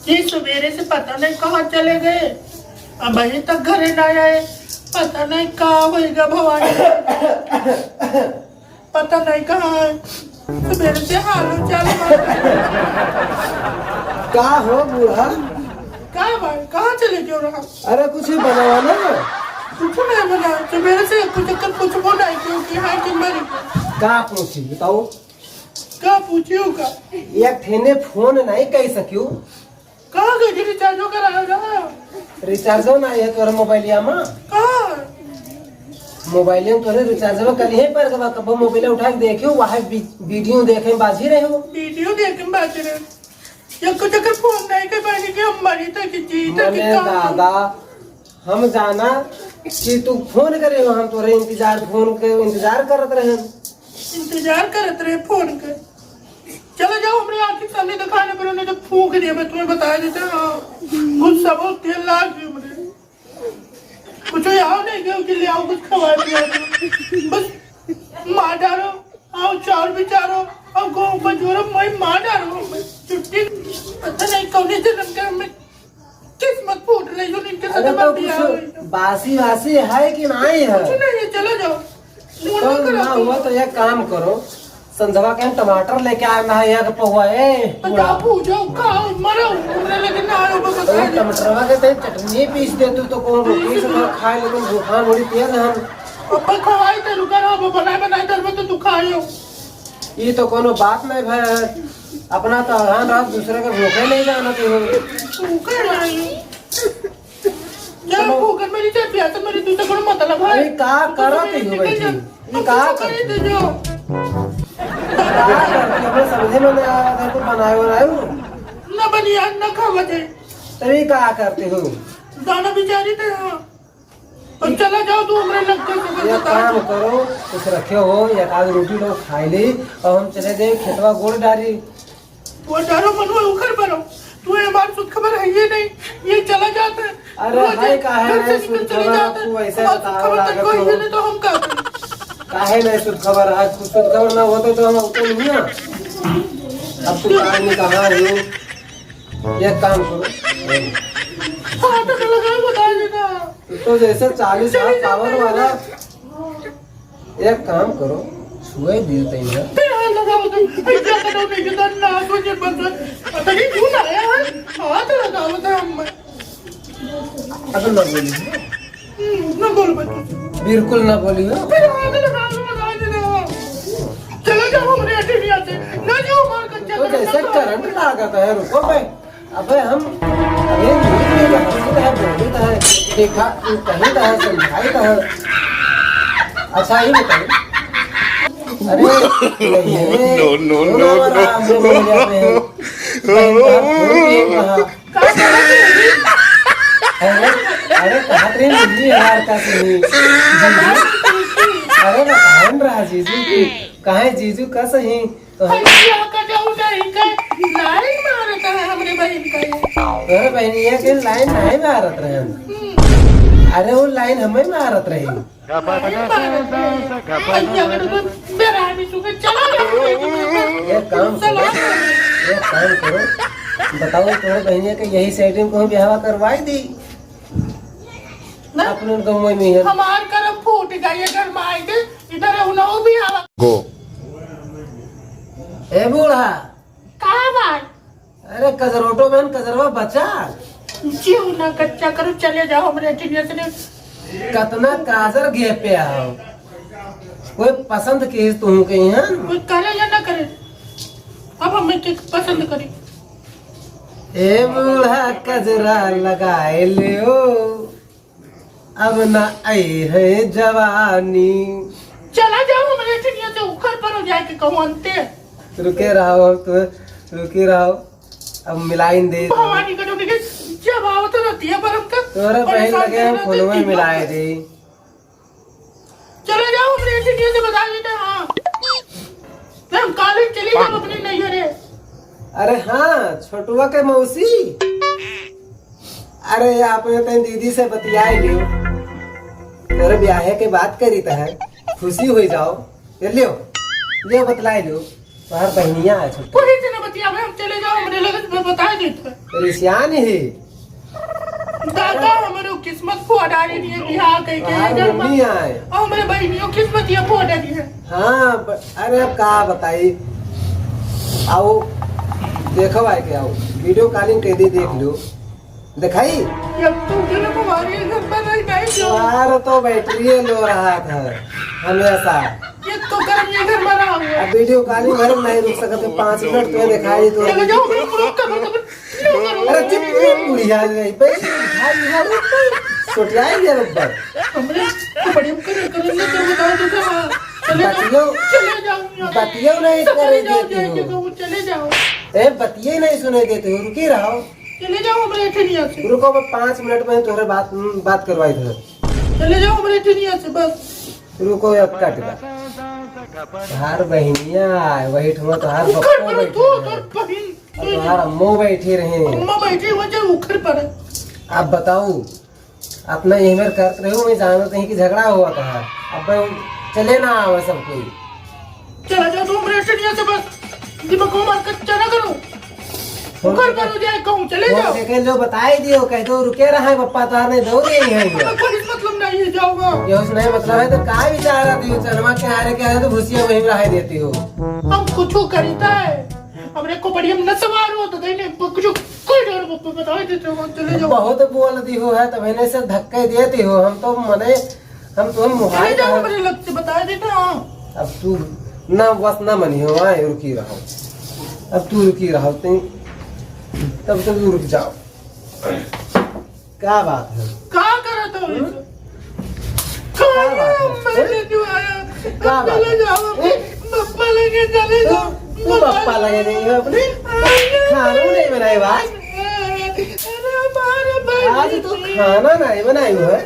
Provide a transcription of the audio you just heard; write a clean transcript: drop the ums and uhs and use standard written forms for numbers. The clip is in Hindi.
ये सवेरे से पता नहीं कहाँ चले गए, अब अभी तक घरे ना आए। पता नहीं कहाँ होएगा भवानी, पता नहीं कहाँ है। सवेरे से हाल चाल क्या हो बूढ़ा? कहाँ भाई, कहाँ चले क्यों रहा? अरे कुछ ही बनावा ना। कुछ नहीं बना, सवेरे से कुछ नहीं क्यों कि हाँ कि मरी। क्या पूछी बताओ? क्या पूछियो का? एक ठेने फोन नहीं कह सकियो। कहाँ गए रिचार्जो कराया? रिचार्जो ना है तोर मोबाइलिया में। कहाँ? मोबाइलिया में तोरे रिचार्जो कर लिए पर कब मोबाइल उठा के देखियो वहाँ वीडियो देखे बाजी रहे हो। वीडियो देखे बाज रहे या कुछ अगर फोन नहीं कर पाएंगे कि हम मरी तक जी तक दादा हम जाना कि तू फोन करे हम तोरे फोन के इंतजार करत रहे। इंतजार करते रहे फोन कर। चलो जाओ हमारे आँख के सामने दिखाने पर उन्हें जब फूंक दिया मैं तुम्हें बता देता। हाँ कुछ सब तेल लाग गई मुझे कुछ यहाँ नहीं गया कि ले आओ कुछ खवा दिया बस मार डालो आओ चावल भी चारो और गो बजोरो मैं मार डालो छुट्टी पता नहीं कौन जन्म के हमें किस्मत फूट रही जो इनके साथ तो कुछ बासी वासी है कि नहीं है? कुछ नहीं है, चलो जाओ। तो ना हुआ तो एक काम करो संजवा के टमाटर लेके आए ना यहाँ के पहुआ टमाटरवा के तो चटनी पीस दे तू तो कौन रोटी से खाए लेकिन भूखा बड़ी तेज हम ये तो कोनो बात नहीं भाई अपना तो हाँ रात दूसरे के भूखे नहीं जाना तू मतलब है का करत ही बैठी का करती समझे में नहीं आ रहा था तो बनाए ना बनिया ना खावा थे तभी क्या करते हो दाना बिचारी थे। हाँ और चला जाओ तू हमारे लगते ये काम करो कुछ रखे हो एक आध रोटी लोग खाई ली और हम चले गए खेतवा गोड़ डारी वो डारो मनवा उखड़ पड़ो तू ये बात सुध खबर है ये नहीं ये चला जाता है। अरे भाई काहे नहीं सुध खबर तू ऐसे बताओ लागत हो तो हम क्या काहे नहीं सुध खबर आज कुछ सुध खबर ना होते तो हम उठे नहीं ना। अब तू काम नहीं कहा है ये काम करो हाँ तो लगा बता देना तो जैसे 40 हाथ पावर वाला एक काम करो छुए दियो तई ना लगा बता क्या करो नहीं कि ना सोचे बस पता नहीं क्यों ना आया है हाथ लगा बता हम अब ना बोली ना बोल बच्चे बिल्कुल ना बोली हो फिर हाथ लगा बता देना चलो जाओ हमारे अड्डे नहीं आते ना जाओ मार कच्चा तो जैसे करंट लागत है रुको भाई अबे हम ये बोली है देखा कहीं है समझाई है। अच्छा ही बताइए अरे नो अरे कहा यार का अरे बताएं रहा जीजू की कहा जीजू का सही तो अरे बहनिया के लाइन नहीं मारत रहे अरे वो लाइन हमें मारत रही एक काम करो बताओ तुम्हारे बहनिया के यही सेटिंग को ब्याह करवाई दी अपने गाँव में ही हमार करम फूट गई घर में आए थे इधर उन्हों भी आवा गो ए बूढ़ा कहाँ बात अरे कजरोटो में कजरवा बचा जीव ना कच्चा करो चले जाओ हमारे टिनिया से कतना काजर घे पे आओ कोई पसंद की तुम कहीं है कोई करे या ना करे अब हमें क्या पसंद करी ए बूढ़ा कजरा लगाए लियो अब ना आई है जवानी चला जाओ हमारे टिनिया से उखड़ पर हो जाए कि कहूँ अंते रुके रहो तो रुके रहो अब मिलाइन दे भवानी का डूबी जब आओ तो रहती है पर हमका तोरे बहन लगे हम फोन में मिलाए दे चले जाओ अपने टिनिया से बता देना। हाँ हम कॉलेज चली जाओ अपने नैहरे। अरे हाँ छोटुआ के मौसी अरे आपने तो दीदी से बतियाए लियो तेरे ब्याह के बात करी है खुशी हुई जाओ लियो लियो बतलाए लियो तुम्हार बहनिया है छोटी कोई से ना बतिया हम चले जाओ हमने लगे बता दिखाई देता है। परेशान ही दादा हमारे किस्मत को अडारी नहीं है बिहार कहीं के बाहर घर मम्मी में आए। और हमारे बहनियों किस्मत ये को अडारी है। हाँ अरे अब का बताई आओ देखो आए के आओ वीडियो कॉलिंग कर दी देख लो दिखाई जब तुम जब हमारे घर में नहीं जो यार तो बैटरी लो रहा था हमेशा ये तो कर ये घर में रहा हुआ अब वीडियो कॉलिंग घर में नहीं रुक सकते 5 मिनट तो दिखाई तो चलो जाओ मेरे को रोक कर अरे चुप बुढ़िया गई पे सोटिया गया रब्बर हमने बड़ी कर ले तो बता दो चले जाओ बतियो नहीं करे देती हो चले जाओ ए बतिये नहीं सुने देते हो रुकी रहो चले जाओ हमारे ठनिया से रुको मैं 5 मिनट में तुम्हारे बात करवाई था चले जाओ हमारे ठनिया से बस रुको अब कट गया हार बहनिया वही ठुआ तो हार उखड़ बप्पो पड़े बैठे तू हैं। और बहन तुम्हारा अम्मो बैठे रहे अम्मा बैठी हुई जब उखड़ पड़े आप बताओ अपना यही मेरे करते रहो मैं जानता नहीं कि झगड़ा हुआ था अब चले ना आवे सब कोई चला जाओ तुम हमारे ठनिया से बस दिमाग को मार कर चला करो उखड़ करो जाए कहूँ चले जाओ देखे लो बताई दियो कह दो रुके रहा है पप्पा तो नहीं दो रही है हमें कोई मतलब नहीं है जाओगा ये उसने मतलब है तो का विचार आती हो चनमा के हारे के हारे तो भूसिया वहीं रह देती हो हम कुछ करता है हमरे को बड़ी हम न सवार हो तो देने कुछ कोई डर पप्पा बता देते हो चले जाओ बहुत बोलती हो है तब इन्हें से धक्के देती हो हम तो मने हम तो चले मुहाई जाओ हमारे लग से बता देते हाँ अब तू ना बस ना मनी हो आए रुकी रहो अब तू रुकी रहो तुम तब तक रुक जाओ क्या बात है क्या करा था मैंने जो आया क्या बात चले है? जाओ पप्पा लेके चले जाओ तू पप्पा लगे नहीं हो अपने खाना नहीं बनाए बात अरे हमारे भाई आज तो खाना नहीं बनाई हो है